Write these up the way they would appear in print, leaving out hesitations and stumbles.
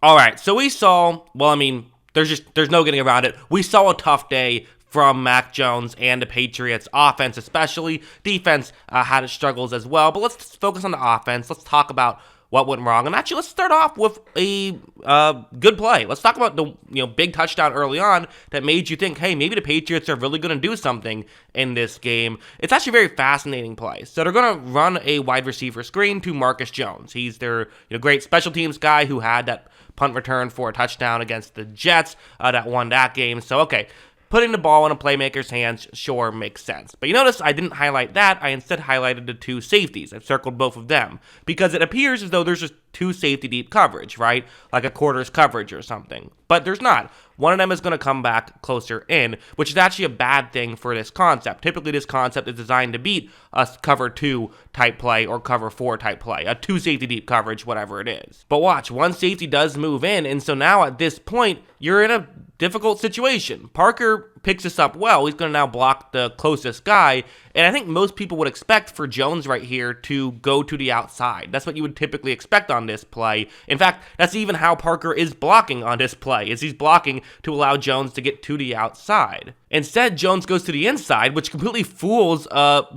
All right, so we saw, well, I mean, there's no getting around it. We saw a tough day from Mac Jones and the Patriots offense, especially. Defense had its struggles as well, but let's focus on the offense. Let's talk about what went wrong. And actually, let's start off with a good play. Let's talk about the big touchdown early on that made you think, hey, maybe the Patriots are really going to do something in this game. It's actually a very fascinating play. So they're going to run a wide receiver screen to Marcus Jones. He's their great special teams guy who had that punt return for a touchdown against the Jets that won that game. So, okay, putting the ball in a playmaker's hands sure makes sense. But you notice I didn't highlight that. I instead highlighted the two safeties. I've circled both of them because it appears as though there's just two safety deep coverage, right? Like a quarters coverage or something. But there's not. One of them is going to come back closer in, which is actually a bad thing for this concept. Typically, this concept is designed to beat a cover 2 type play or cover 4 type play, a 2 safety deep coverage, whatever it is. But watch, one safety does move in, and so now at this point, you're in a difficult situation. Parker picks this up well. He's going to now block the closest guy, and I think most people would expect for Jones right here to go to the outside. That's what you would typically expect on this play. In fact, that's even how Parker is blocking on this play, is he's blocking to allow Jones to get to the outside. Instead, Jones goes to the inside, which completely fools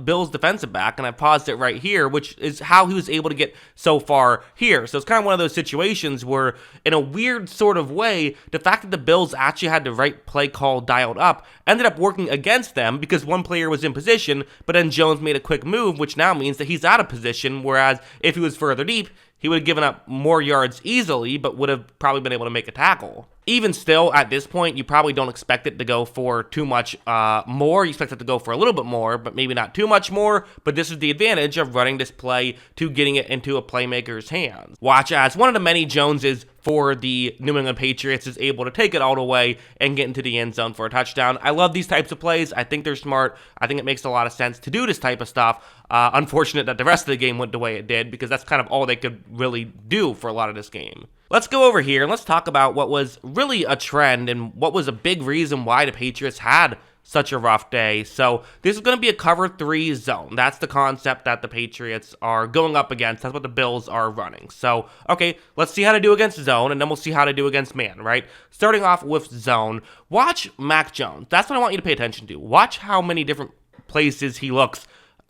Bill's defensive back, and I paused it right here, which is how he was able to get so far here. So it's kind of one of those situations where, in a weird sort of way, the fact that the Bills actually had the right play call dialed up ended up working against them because one player was in position, but then Jones made a quick move, which now means that he's out of position, whereas if he was further deep, he would have given up more yards easily, but would have probably been able to make a tackle. Even still, at this point, you probably don't expect it to go for too much more. You expect it to go for a little bit more, but maybe not too much more. But this is the advantage of running this play to getting it into a playmaker's hands. Watch as one of the many Joneses for the New England Patriots is able to take it all the way and get into the end zone for a touchdown. I love these types of plays. I think they're smart. I think it makes a lot of sense to do this type of stuff. Unfortunate that the rest of the game went the way it did because that's kind of all they could really do for a lot of this game. Let's go over here and let's talk about what was really a trend and what was a big reason why the Patriots had such a rough day. So this is going to be a cover 3 zone. That's the concept that the Patriots are going up against. That's what the Bills are running. So, okay, let's see how to do against zone, and then we'll see how to do against man, right? Starting off with zone, watch Mac Jones. That's what I want you to pay attention to. Watch how many different places he looks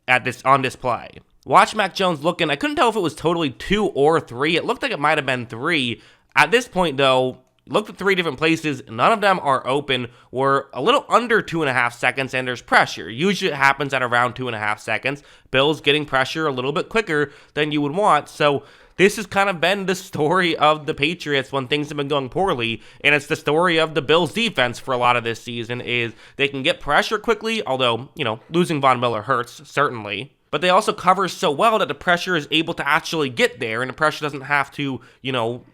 at this on this play. Watch Mac Jones looking. I couldn't tell if it was totally 2 or 3. It looked like it might have been 3. At this point, though, looked at 3 different places. None of them are open. We're a little under 2.5 seconds, and there's pressure. Usually it happens at around 2.5 seconds. Bills getting pressure a little bit quicker than you would want. So this has kind of been the story of the Patriots when things have been going poorly, and it's the story of the Bills' defense for a lot of this season is they can get pressure quickly, although, losing Von Miller hurts, certainly. But they also cover so well that the pressure is able to actually get there, and the pressure doesn't have to,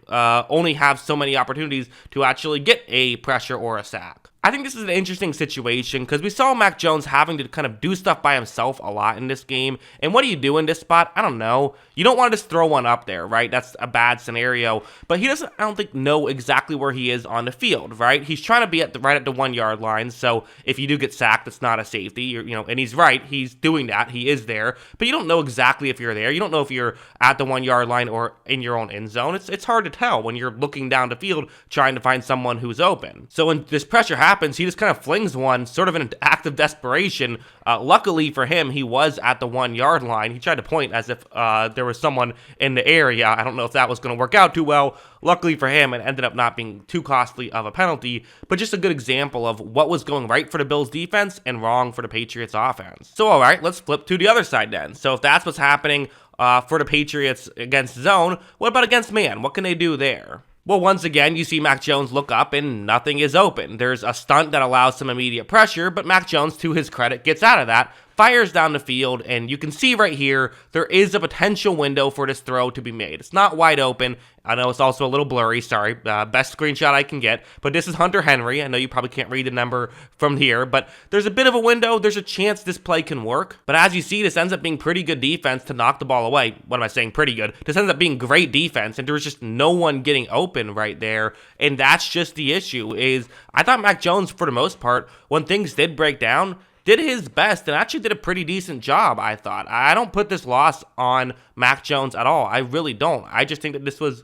only have so many opportunities to actually get a pressure or a sack. I think this is an interesting situation because we saw Mac Jones having to kind of do stuff by himself a lot in this game. And what do you do in this spot? I don't know. You don't want to just throw one up there, right? That's a bad scenario. But he doesn't, I don't think, know exactly where he is on the field, right? He's trying to be right at the 1 yard line. So if you do get sacked, it's not a safety. And he's right. He's doing that. He is there. But you don't know exactly if you're there. You don't know if you're at the 1 yard line or in your own end zone. It's hard to tell when you're looking down the field trying to find someone who's open. So when this pressure happens, he just kind of flings one sort of in an act of desperation. Luckily for him, he was at the 1 yard line. He tried to point as if there was someone in the area. I don't know if that was going to work out too well. Luckily for him, it ended up not being too costly of a penalty, but just a good example of what was going right for the Bills defense and wrong for the Patriots offense. So all right, let's flip to the other side then. So if that's what's happening for the Patriots against zone, what about against man? What can they do there? Well, once again, you see Mac Jones look up and nothing is open. There's a stunt that allows some immediate pressure, but Mac Jones, to his credit, gets out of that, fires down the field, and you can see right here, there is a potential window for this throw to be made. It's not wide open. I know it's also a little blurry, sorry, best screenshot I can get, but this is Hunter Henry. I know you probably can't read the number from here, but there's a bit of a window. There's a chance this play can work, but as you see, this ends up being pretty good defense to knock the ball away. What am I saying? Pretty good. This ends up being great defense, and there's just no one getting open right there, and that's just the issue, is I thought Mac Jones, for the most part, when things did break down, did his best and actually did a pretty decent job, I thought. I don't put this loss on Mac Jones at all. I really don't. I just think that this was,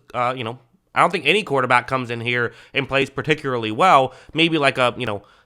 I don't think any quarterback comes in here and plays particularly well. Maybe like a,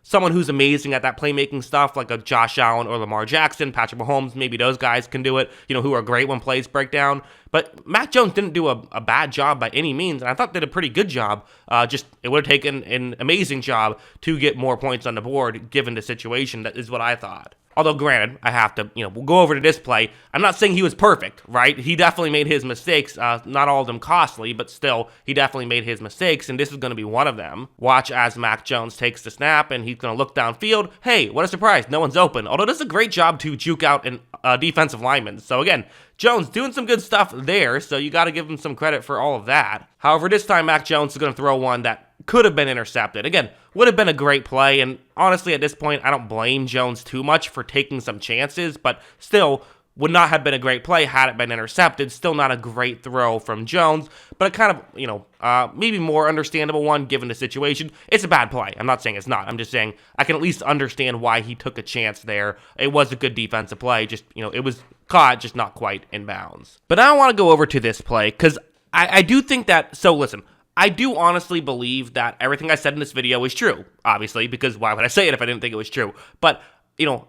someone who's amazing at that playmaking stuff, like a Josh Allen or Lamar Jackson, Patrick Mahomes, maybe those guys can do it, who are great when plays break down. But Mac Jones didn't do a bad job by any means, and I thought did a pretty good job. Just it would have taken an amazing job to get more points on the board given the situation. That is what I thought. Although, granted, I have to, we'll go over to this play. I'm not saying he was perfect, right? He definitely made his mistakes. Not all of them costly, but still, he definitely made his mistakes, and this is going to be one of them. Watch as Mac Jones takes the snap, and he's going to look downfield. Hey, what a surprise. No one's open. Although, this is a great job to juke out an defensive lineman. So, again, Jones doing some good stuff there, so you got to give him some credit for all of that. However, this time, Mac Jones is going to throw one that could have been intercepted. Again, would have been a great play, and honestly, at this point, I don't blame Jones too much for taking some chances, but still would not have been a great play had it been intercepted. Still not a great throw from Jones, but a kind of, maybe more understandable one given the situation. It's a bad play. I'm not saying it's not. I'm just saying I can at least understand why he took a chance there. It was a good defensive play. Just, it was caught, just not quite in bounds. But now I want to go over to this play, because I do think that, so listen, I do honestly believe that everything I said in this video is true, obviously, because why would I say it if I didn't think it was true? But,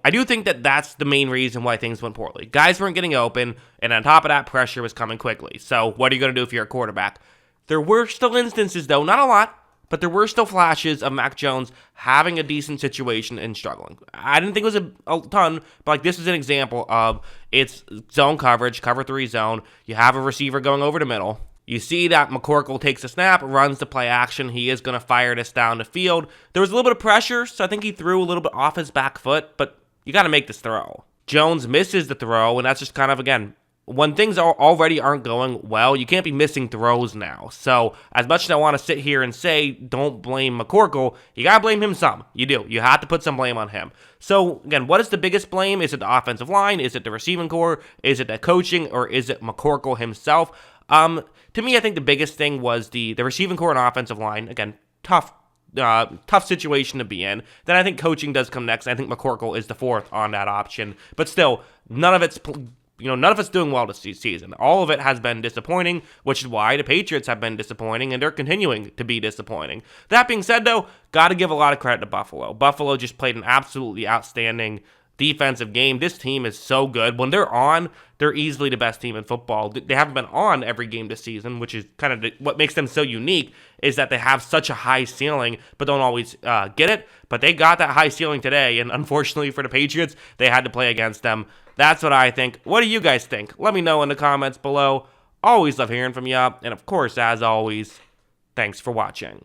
I do think that that's the main reason why things went poorly. Guys weren't getting open, and on top of that, pressure was coming quickly. So what are you going to do if you're a quarterback? There were still instances, though, not a lot, but there were still flashes of Mac Jones having a decent situation and struggling. I didn't think it was a ton, but this is an example of it's zone coverage, cover 3 zone. You have a receiver going over the middle. You see that McCorkle takes a snap, runs the play action. He is going to fire this down the field. There was a little bit of pressure, so I think he threw a little bit off his back foot, but you got to make this throw. Jones misses the throw, and that's just kind of, again, when things already aren't going well, you can't be missing throws now. So as much as I want to sit here and say don't blame McCorkle, you got to blame him some. You do. You have to put some blame on him. So, again, what is the biggest blame? Is it the offensive line? Is it the receiving core? Is it the coaching? Or is it McCorkle himself? To me, I think the biggest thing was the receiving core and offensive line. Again, tough situation to be in. Then I think coaching does come next. I think McCorkle is the fourth on that option. But still, none of it's doing well this season. All of it has been disappointing, which is why the Patriots have been disappointing, and they're continuing to be disappointing. That being said, though, got to give a lot of credit to Buffalo. Buffalo just played an absolutely outstanding defensive game. This team is so good. When they're on, they're easily the best team in football. They haven't been on every game this season, which is kind of what makes them so unique, is that they have such a high ceiling, but don't always get it. But they got that high ceiling today, and unfortunately for the Patriots, they had to play against them. That's what I think. What do you guys think? Let me know in the comments below. Always love hearing from you. And of course, as always, thanks for watching.